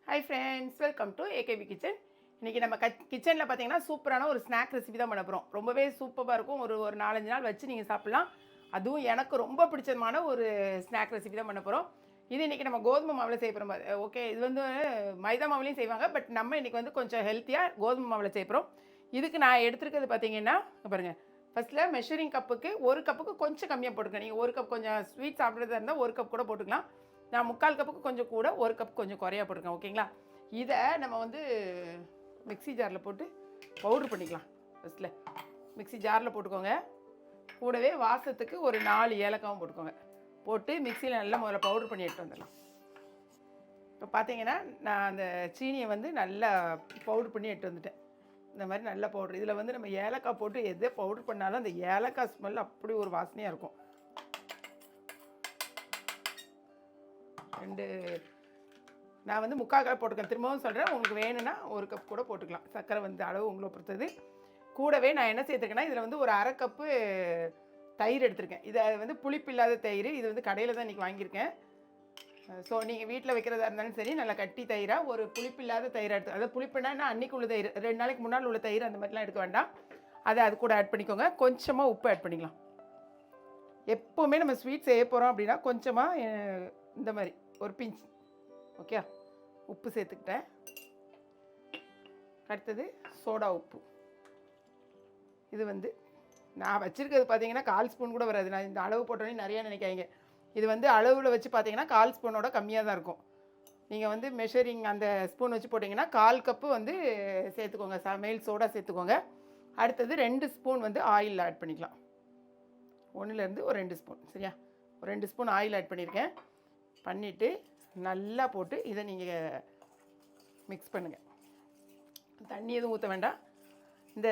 Hi friends, welcome to AKP kitchen. இன்றைக்கி நம்ம கிச்சனில் பார்த்தீங்கன்னா சூப்பரான ஒரு ஸ்நாக் ரெசிபி தான் பண்ண போகிறோம். ரொம்பவே சூப்பராக இருக்கும். ஒரு 4-5 நாள் வச்சு நீங்கள் சாப்பிட்லாம். அதுவும் எனக்கு ரொம்ப பிடிச்சமான ஒரு ஸ்நாக் ரெசிபி தான் பண்ண போகிறோம். இது இன்றைக்கி நம்ம கோதுமை மாவில் செய்ய போகிறோம். ஓகே, இது வந்து மைதா மாவுலையும் செய்வாங்க. பட் நம்ம இன்றைக்கி வந்து கொஞ்சம் ஹெல்த்தியாக கோதுமை மாவில் செய்ய போகிறோம். இதுக்கு நான் எடுத்துருக்கிறது பார்த்தீங்கன்னா பாருங்கள். ஃபஸ்ட்டில் மெஷரிங் கப்புக்கு 1 கப்புக்கு கொஞ்சம் கம்மியாக போட்டுக்கேன். நீங்கள் 1 கப் கொஞ்சம் ஸ்வீட் சாப்பிட்றதா இருந்தால் 1 கப் கூட போட்டுக்கலாம். நான் 3/4 கப்புக்கு கொஞ்சம் கூட 1 கப் கொஞ்சம் குறையா போட்டுருக்கேன். ஓகேங்களா? இதை நம்ம வந்து மிக்ஸி ஜாரில் போட்டு பவுட்ரு பண்ணிக்கலாம். ஃபஸ்ட்டில் மிக்ஸி ஜாரில் போட்டுக்கோங்க. கூடவே வாசத்துக்கு ஒரு 4 ஏலக்காவும் போட்டுக்கோங்க. போட்டு மிக்சியில் நல்லா முதல்ல பவுட்ரு பண்ணி எடுத்து வந்துடலாம். இப்போ பார்த்தீங்கன்னா நான் அந்த சீனியை வந்து நல்லா பவுட்ரு பண்ணி எடுத்து வந்துட்டேன். இந்த மாதிரி நல்ல பவுட்ரு. இதில் வந்து நம்ம ஏலக்காய் போட்டு எதை பவுட்ரு பண்ணாலும் அந்த ஏலக்காய் ஸ்மெல் அப்படி ஒரு வாசனையாக இருக்கும். நான் வந்து 3/4 கப் போட்டுக்கேன். திரும்பவும் சொல்கிறேன், உங்களுக்கு வேணும்னா 1 கப் கூட போட்டுக்கலாம். சர்க்கரை வந்து அளவு உங்களை பொறுத்தது. கூடவே நான் என்ன சேர்த்துருக்கேன்னா, இதில் வந்து ஒரு 1/2 கப்பு தயிர் எடுத்திருக்கேன். இதை வந்து புளிப்பு இல்லாத தயிர். இது வந்து கடையில் தான் இன்றைக்கி வாங்கியிருக்கேன். ஸோ நீங்கள் வீட்டில் வைக்கிறதா இருந்தாலும் சரி, நல்லா கட்டி தயிராக ஒரு புளிப்பு இல்லாத தயிர் எடுத்து, அதாவது புளிப்புனா அன்றைக்கி உள்ள தயிர், 2 நாளைக்கு முன்னால் உள்ள தயிர் அந்த மாதிரிலாம் எடுக்க வேண்டாம். அதை அது கூட ஆட் பண்ணிக்கோங்க. கொஞ்சமாக உப்பு ஆட் பண்ணிக்கலாம். எப்போவுமே நம்ம ஸ்வீட் செய்ய போகிறோம் அப்படின்னா கொஞ்சமாக இந்த மாதிரி ஒரு பிஞ்ச் ஓகே உப்பு சேர்த்துக்கிட்டேன். அடுத்தது சோடா உப்பு. இது வந்து நான் வச்சுருக்கிறது பார்த்தீங்கன்னா 1/4 ஸ்பூன் கூட வராது. நான் இந்த அளவு போட்டோன்னே நிறையா நினைக்காங்க. இது வந்து அளவில் வச்சு பார்த்தீங்கன்னா 1/4 ஸ்பூனோட கம்மியாக தான் இருக்கும். நீங்கள் வந்து மெஷரிங் அந்த ஸ்பூன் வச்சு போட்டிங்கன்னா 1/4 கப்பு வந்து சேர்த்துக்கோங்க. சமையல் சோடா சேர்த்துக்கோங்க. அடுத்தது 2 ஸ்பூன் வந்து ஆயில் ஆட் பண்ணிக்கலாம். 1லேருந்து ஒரு 2 ஸ்பூன். சரியா? ஒரு 2 ஸ்பூன் ஆயில் ஆட் பண்ணியிருக்கேன். பண்ணிவிட்டு நல்லா போட்டு இதை நீங்கள் மிக்ஸ் பண்ணுங்கள். தண்ணி எதுவும் ஊற்ற வேண்டாம். இந்த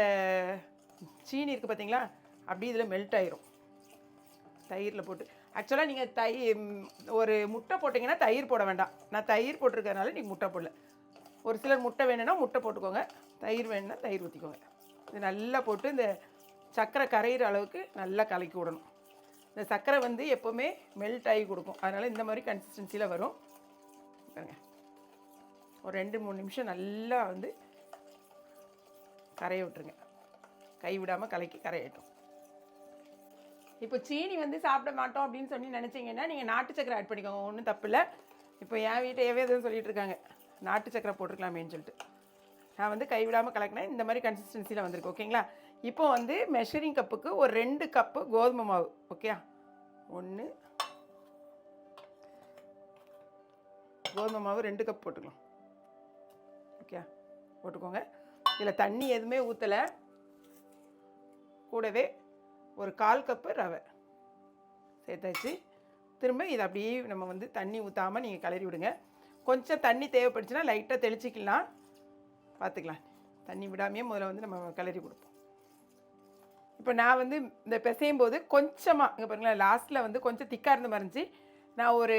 சீனி இருக்குது பார்த்தீங்களா, அப்படி இதில் மெல்ட் ஆயிரும் தயிரில் போட்டு. ஆக்சுவலாக நீங்கள் ஒரு முட்டை போட்டிங்கன்னா தயிர் போட வேண்டாம். நான் தயிர் போட்டிருக்கறனால நீங்கள் முட்டை போடல. ஒரு சிலர் முட்டை வேணும்னா முட்டை போட்டுக்கோங்க. தயிர் வேணும்னா தயிர் ஊற்றிக்கோங்க. இது நல்லா போட்டு இந்த சர்க்கரை கரையிற அளவுக்கு நல்லா கலக்கி விடணும். இந்த சர்க்கரை வந்து எப்போவுமே மெல்ட் ஆகி கொடுக்கும். அதனால் இந்த மாதிரி கன்சிஸ்டன்சியில் வரும். பாருங்க, ஒரு 2-3 நிமிஷம் நல்லா வந்து கரைய விட்டுருங்க. கை விடாமல் கலக்கி கரையட்டும். இப்போ சீனி வந்து சாப்பிட மாட்டோம் அப்படின்னு சொல்லி நினச்சிங்கன்னா நீங்கள் நாட்டு சக்கரை ஆட் பண்ணிக்கோங்க. ஒன்றும் தப்பு இல்லை. இப்போ என் வீட்டையவே எதுவும் சொல்லிகிட்டு இருக்காங்க, நாட்டு சக்கரை போட்டிருக்கலாமேன்னு சொல்லிட்டு. நான் வந்து கைவிடாமல் கலக்கினேன். இந்த மாதிரி கன்சிஸ்டன்சியில் வந்திருக்கு. ஓகேங்களா? இப்போ வந்து மெஷரிங் கப்புக்கு ஒரு 2 கப்பு கோதுமை மாவு. ஓகே, 1 கோதுமை மாவு 2 கப் போட்டுக்கலாம். ஓகே, போட்டுக்கோங்க. இதில் தண்ணி எதுவுமே ஊற்றலை. கூடவே ஒரு 1/4 கப்பு ரவை சேர்த்தாச்சு. திரும்ப இதை அப்படியே நம்ம வந்து தண்ணி ஊற்றாமல் நீங்கள் கிளறி விடுங்க. கொஞ்சம் தண்ணி தேவைப்படுச்சுன்னா லைட்டாக தெளிச்சிக்கலாம். பார்த்துக்கலாம். தண்ணி விடாமையே முதல்ல வந்து நம்ம கிளறி கொடுப்போம். இப்போ நான் வந்து இந்த பிசையும் போது கொஞ்சமாக இங்கே பாருங்களேன், லாஸ்ட்டில் வந்து கொஞ்சம் திக்காக இருந்த மாதிரி இருந்துச்சு. நான் ஒரு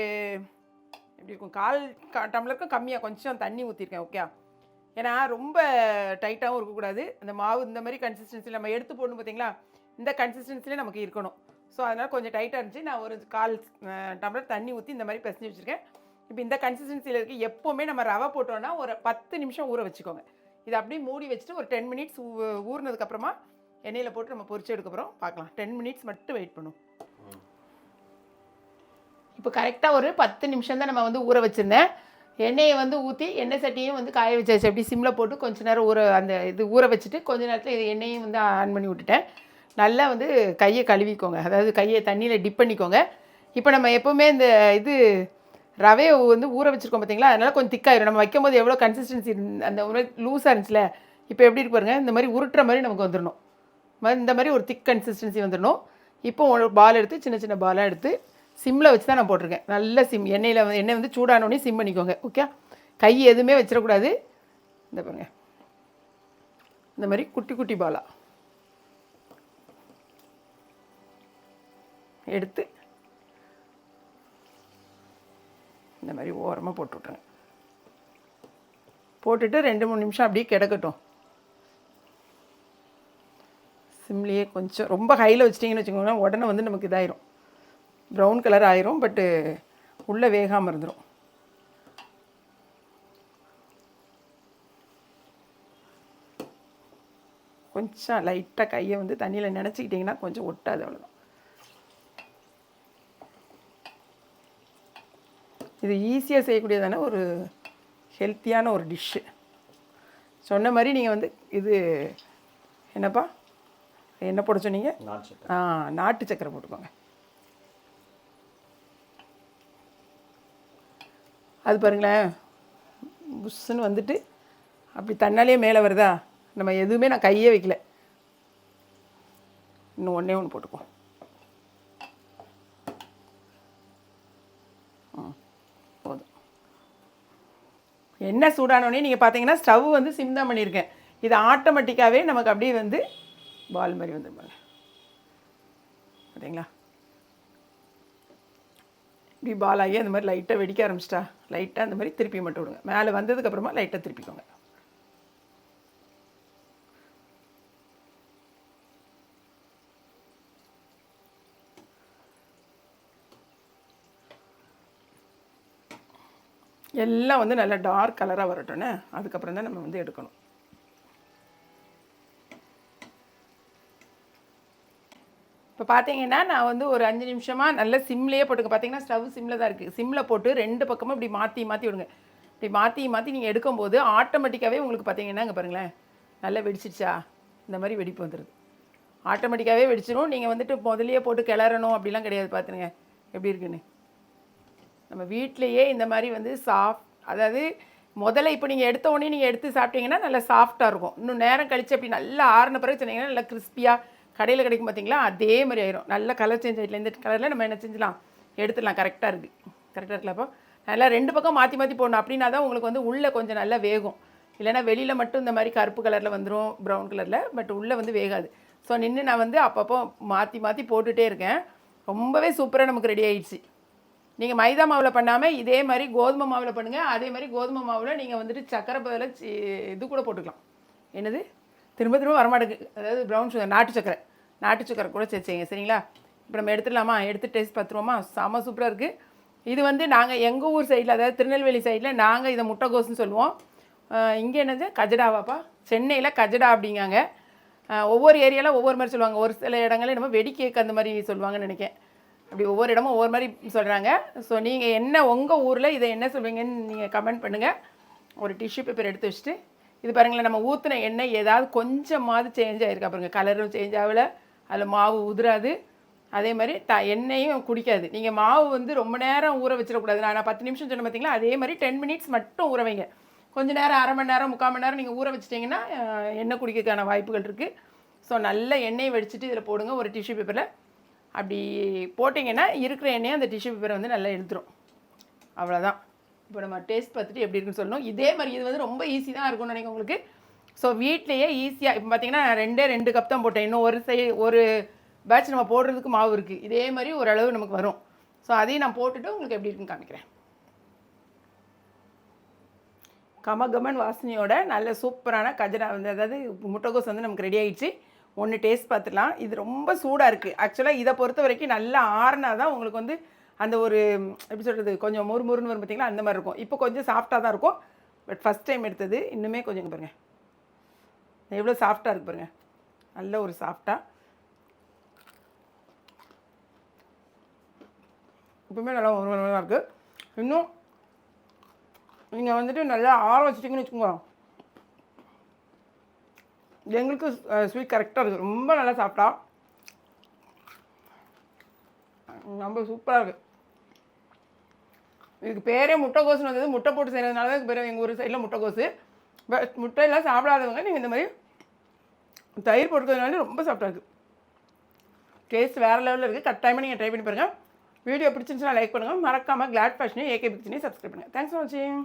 எப்படி இருக்கும் 1/4 டம்ளருக்கும் கம்மியாக கொஞ்சம் தண்ணி ஊற்றிருக்கேன். ஓகே, ஏன்னா ரொம்ப டைட்டாகவும் இருக்கக்கூடாது. அந்த மாவு இந்த மாதிரி கன்சிஸ்டன்சியில் நம்ம எடுத்து போடணும் பார்த்தீங்களா, இந்த கன்சிஸ்டன்சியில் நமக்கு இருக்கணும். ஸோ அதனால் கொஞ்சம் டைட்டாக இருந்துச்சு. நான் ஒரு 1/4 டம்ளர் தண்ணி ஊற்றி இந்த மாதிரி பிசைஞ்சு வச்சுருக்கேன். இப்போ இந்த கன்சிஸ்டன்சியில் இருக்குது. எப்போவுமே நம்ம ரவை போட்டோன்னா ஒரு 10 நிமிஷம் ஊற வச்சுக்கோங்க. இதை அப்படியே மூடி வச்சுட்டு ஒரு 10 மினிட்ஸ் ஊறினதுக்கப்புறமா எண்ணெயில் போட்டு நம்ம பொரிச்சு எடுக்கப்புறம் பார்க்கலாம். 10 மினிட்ஸ் மட்டும் வெயிட் பண்ணும். இப்போ கரெக்டாக ஒரு 10 நிமிஷம் தான் நம்ம வந்து ஊற வச்சுருந்தேன். எண்ணெயை வந்து ஊற்றி எண்ணெய் சட்டியும் வந்து காய வச்சாச்சு. அப்படி சிம்மில் போட்டு கொஞ்சம் நேரம் ஊற வச்சுட்டு கொஞ்ச நேரத்தில் இது எண்ணெயும் வந்து ஆன் பண்ணி விட்டுட்டேன். நல்லா வந்து கையை கழுவிக்கோங்க. அதாவது கையை தண்ணியில் டிப் பண்ணிக்கோங்க. இப்போ நம்ம எப்போவுமே இந்த ரவையை வந்து ஊற வச்சுருக்கோம் பார்த்தீங்களா, அதனால் கொஞ்சம் திக்காயிரும். நம்ம வைக்கும் போது எவ்வளோ கன்சிஸ்டன்சி அந்த லூஸாக இருந்துச்சுல, இப்போ எப்படி இருக்கு பாருங்கள். இந்த மாதிரி உருட்டுற மாதிரி நமக்கு வந்துடணும். இந்த மாதிரி ஒரு திக் கன்சிஸ்டன்சி வந்துடணும். இப்போ ஒரு பால் எடுத்து சின்ன சின்ன பாலாக எடுத்து சிம்மில் வச்சு தான் நான் போட்டிருக்கேன். நல்ல எண்ணெய் வந்து சூடானோடனே சிம் பண்ணிக்கோங்க. ஓகே, கை எதுவுமே வச்சிடக்கூடாது. இந்த பாருங்க, இந்த மாதிரி குட்டி குட்டி பாலாக எடுத்து இந்த மாதிரி ஓரமாக போட்டு விட்ருங்க. போட்டுட்டு 2-3 நிமிஷம் அப்படியே கிடக்கட்டும். சிம்லேயே கொஞ்சம் ரொம்ப ஹையில் வச்சிட்டிங்கன்னு வச்சுக்கோங்களேன், உடனே வந்து நமக்கு இதாயிரும், ப்ரௌன் கலர் ஆயிரும். பட்டு உள்ளே வேகாமல் இருந்துடும். கொஞ்சம் லைட்டாக கையை வந்து தண்ணியில் நினச்சிக்கிட்டிங்கன்னா கொஞ்சம் ஒட்டாது, அவ்வளோதான். இது ஈஸியாக செய்யக்கூடியதான ஒரு ஹெல்த்தியான ஒரு டிஷ்ஷு. சொன்ன மாதிரி நீங்கள் வந்து இது என்னப்பா என்ன போட சொன்னீங்க? நாட்டு சக்கரை போட்டுக்கோங்க. அது பாருங்களேன், புஷ்ஷுன்னு வந்துட்டு அப்படி தன்னாலே மேலே வருதா. நம்ம எதுவுமே நான் கையே வைக்கல. இன்னும் ஒன்றே ஒன்று போட்டுக்குவோம். போதும். எண்ணெய் சூடானோடனே நீங்கள் பார்த்தீங்கன்னா ஸ்டவ் வந்து சிம் தான் பண்ணியிருக்கேன். இது ஆட்டோமேட்டிக்காகவே நமக்கு அப்படியே வந்து பால் மாதிரி வந்துருப்பாங்க. பார்த்தீங்களா? இப்படி பால் ஆகி அந்த மாதிரி லைட்டாக வெடிக்க ஆரம்பிச்சிட்டா லைட்டாக அந்த மாதிரி திருப்பி மட்டும் விடுங்க. மேலே வந்ததுக்கப்புறமா லைட்டாக திருப்பிக்கோங்க. எல்லாம் வந்து நல்லா டார்க் கலராக வரட்டும்னே, அதுக்கப்புறம் தான் நம்ம வந்து எடுக்கணும். இப்போ பார்த்தீங்கன்னா நான் வந்து ஒரு 5 நிமிஷமாக நல்ல சிம்லேயே போட்டுக்க. பார்த்தீங்கன்னா ஸ்டவ் சிம்மில் தான் இருக்குது. சிம்மில் போட்டு 2 பக்கமும் இப்படி மாற்றி மாற்றி விடுங்க. இப்படி மாற்றி மாற்றி நீங்கள் எடுக்கும்போது ஆட்டோமேட்டிக்காகவே உங்களுக்கு பார்த்தீங்கன்னா இங்கே பாருங்களேன், நல்லா வெடிச்சிடுச்சா, இந்த மாதிரி வெடிப்பு வந்துடுது. ஆட்டோமேட்டிக்காகவே வெடிச்சிடும். நீங்கள் வந்துட்டு முதலையே போட்டு கிளறணும் அப்படிலாம் கிடையாது. பார்த்துருங்க எப்படி இருக்குன்னு. நம்ம வீட்டிலையே இந்த மாதிரி வந்து அதாவது முதல்ல இப்போ நீங்கள் எடுத்த உடனே நீங்கள் எடுத்து சாப்பிட்டீங்கன்னா நல்லா சாஃப்டாக இருக்கும். இன்னும் நேரம் கழித்து அப்படி நல்லா ஆறின பிறகு சொன்னீங்கன்னா நல்லா கிறிஸ்பியாக கடையில் கிடைக்கும் பார்த்தீங்களா, அதே மாதிரி ஆயிரும். நல்ல கலர் சேஞ்ச் ஆகிடல. இந்த கலரில் நம்ம என்ன செஞ்சலாம், எடுத்துடலாம். கரெக்டாக இருக்குது. கரெக்டாக இருக்குல்ல? அப்போ நல்லா 2 பக்கம் மாற்றி மாற்றி போடணும். அப்படின்னா தான் உங்களுக்கு வந்து உள்ளே கொஞ்சம் நல்லா வேகும். இல்லைனா வெளியில் மட்டும் இந்த மாதிரி கருப்பு கலரில் வந்துடும், ப்ரௌன் கலரில். பட் உள்ளே வந்து வேகாது. ஸோ நின்று நான் வந்து அப்பப்போ மாற்றி மாற்றி போட்டுகிட்டே இருக்கேன். ரொம்பவே சூப்பராக நமக்கு ரெடி ஆகிடுச்சு. நீங்கள் மைதா மாவில் பண்ணாமல் இதே மாதிரி கோதுமை மாவில் பண்ணுங்கள். அதே மாதிரி கோதுமை மாவில் நீங்கள் வந்துட்டு சக்கரை பதில் இது கூட போட்டுக்கலாம். என்னது திரும்ப திரும்ப வரமாட்டேங்குது. அதாவது ப்ரௌன் சுகர், நாட்டு சக்கரை கூட சேர்த்துங்க. சரிங்களா? இப்போ நம்ம எடுத்துடலாமா? எடுத்து டேஸ்ட் பார்த்துருவோமா? செம்ம சூப்பராக இருக்குது. இது வந்து நாங்கள் எங்கள் ஊர் சைடில், அதாவது திருநெல்வேலி சைடில் நாங்கள் இதை முட்டைகோஸ்ன்னு சொல்லுவோம். இங்கே என்னது கஜடாவாப்பா? சென்னையில் கஜடா அப்படிங்காங்க. ஒவ்வொரு ஏரியாவில் ஒவ்வொரு மாதிரி சொல்லுவாங்க. ஒரு சில இடங்களில் நம்ம வெடிக்கேக்கு அந்த மாதிரி சொல்லுவாங்கன்னு நினைக்கிறேன். அப்படி ஒவ்வொரு இடமும் ஒவ்வொரு மாதிரி சொல்கிறாங்க. ஸோ நீங்கள் என்ன உங்கள் ஊரில் இதை என்ன சொல்வீங்கன்னு நீங்கள் கமெண்ட் பண்ணுங்கள். ஒரு டிஷ்யூ பேப்பர் எடுத்து வச்சுட்டு இது பாருங்களேன், நம்ம ஊற்றின எண்ணெய் ஏதாவது கொஞ்சமாவது சேஞ்ச் ஆகிருக்கா பாருங்கள். கலரும் சேஞ்ச் ஆகலை, அதில் மாவு உதிராது, அதே மாதிரி எண்ணெயும் குடிக்காது. நீங்கள் மாவு வந்து ரொம்ப நேரம் ஊற வச்சிடக்கூடாது. நான் 10 நிமிஷம் சொன்ன பார்த்தீங்களா, அதே மாதிரி 10 மினிட்ஸ் மட்டும் ஊற வைங்க. கொஞ்சம் நேரம், அரை மணி நேரம், 3/4 மணி நேரம் நீங்கள் ஊற வச்சிட்டிங்கன்னா எண்ணெய் குடிக்கிறதுக்கான வாய்ப்புகள் இருக்குது. ஸோ நல்ல எண்ணெயை வடிச்சிட்டு இதில் போடுங்க ஒரு டிஷ்யூ பேப்பரில். அப்படி போட்டிங்கன்னா இருக்கிற எண்ணெயை அந்த டிஷ்யூ பேப்பரை வந்து நல்லா எடுத்துரும். அவ்வளோதான். இப்போ நம்ம டேஸ்ட் பார்த்துட்டு எப்படி இருக்குன்னு சொல்லணும். இதே மாதிரி இது வந்து ரொம்ப ஈஸி தான் இருக்கும்னு நினைக்கிறேன் உங்களுக்கு. ஸோ வீட்லேயே ஈஸியாக இப்போ பார்த்தீங்கன்னா 2 கப் தான் போட்டேன். இன்னும் ஒரு பேட்ச் நம்ம போடுறதுக்கு மாவு இருக்குது. இதே மாதிரி ஓரளவு நமக்கு வரும். ஸோ அதையும் நான் போட்டுட்டு உங்களுக்கு எப்படி இருக்குன்னு காமிக்கிறேன். கமகமன் வாசனையோட நல்ல சூப்பரான கஜரா வந்து, அதாவது முட்டைகோஸ் வந்து நமக்கு ரெடி ஆகிடுச்சு. ஒன்று டேஸ்ட் பார்த்துடலாம். இது ரொம்ப சூடாக இருக்குது. ஆக்சுவலாக இதை பொறுத்த வரைக்கும் நல்லா ஆறுனா தான் உங்களுக்கு வந்து அந்த ஒரு எப்படி சொல்கிறது, கொஞ்சம் முறுமுறுன்னு வரும் பார்த்திங்களா, அந்த மாதிரி இருக்கும். இப்போ கொஞ்சம் சாஃப்டாக தான் இருக்கும். பட் ஃபஸ்ட் டைம் எடுத்தது இன்னுமே கொஞ்சம் பாருங்கள் எவ்வளோ சாஃப்டாக இருக்குது பாருங்கள். நல்ல ஒரு சாஃப்டாக இப்போவுமே நல்லா ஒரு இருக்குது. இன்னும் நீங்கள் வந்துட்டு நல்லா ஆற வச்சிட்டிங்கன்னு வச்சுக்கோங்க, எங்களுக்கு ஸ்வீட் கரெக்டாக இருக்குது. ரொம்ப நல்லா சாப்பிட்டா ரொம்ப சூப்பராக இருக்குது. இதுக்கு பேரே முட்டைகோஸ்னு வந்தது. முட்டை போட்டு செய்கிறதுனால தான் பேர் எங்கள் ஊர் சைடில் முட்டைகோசு. பட் முட்டையெல்லாம் சாப்பிடாதவங்க நீங்கள் இந்த மாதிரி தயிர் போட்டுக்கிறதுனால ரொம்ப சாஃப்டாக இருக்குது. டேஸ்ட் வேறு லெவலில் இருக்குது. கட்டாயமாக நீங்கள் ட்ரை பண்ணி பாருங்கள். வீடியோ பிடிச்சிருந்துச்சுன்னா லைக் பண்ணுங்கள். மறக்காமல் கிளாட் ஃபேஷனையும் ஏகே பிக்சனையும் சப்ஸ்கிரைப் பண்ணுங்கள். தேங்க்ஸ் ஃபார் வாட்சிங்.